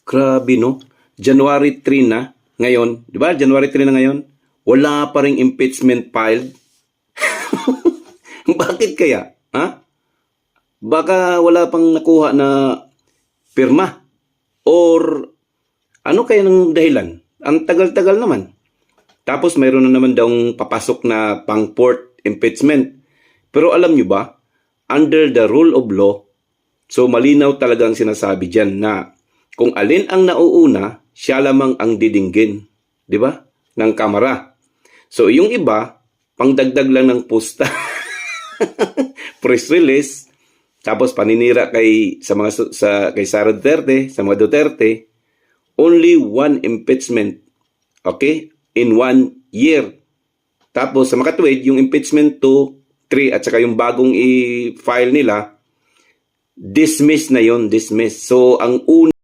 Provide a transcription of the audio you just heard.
Grabe, no? January 3 na ngayon, di ba? January 3 na ngayon. Wala pa ring impeachment filed. Bakit kaya? Ha? Baka wala pang nakuha na pirma. Or ano kaya ng dahilan? Ang tagal-tagal naman. Tapos mayroon na naman daw papasok na pang-fourth impeachment. Pero alam nyo ba, under the rule of law, so malinaw talagang sinasabi dyan na kung alin ang nauuna, siya lamang ang didinggin. Di ba? Ng kamara. So yung iba, pangdagdag lang ng posta. Press release, tapos paninira kay Sara Duterte, sa mga Duterte, only one impeachment. Okay? In 1 year. Tapos sa makatwid, yung impeachment 2, 3, at saka yung bagong i-file nila, dismiss na yon, dismiss. So ang una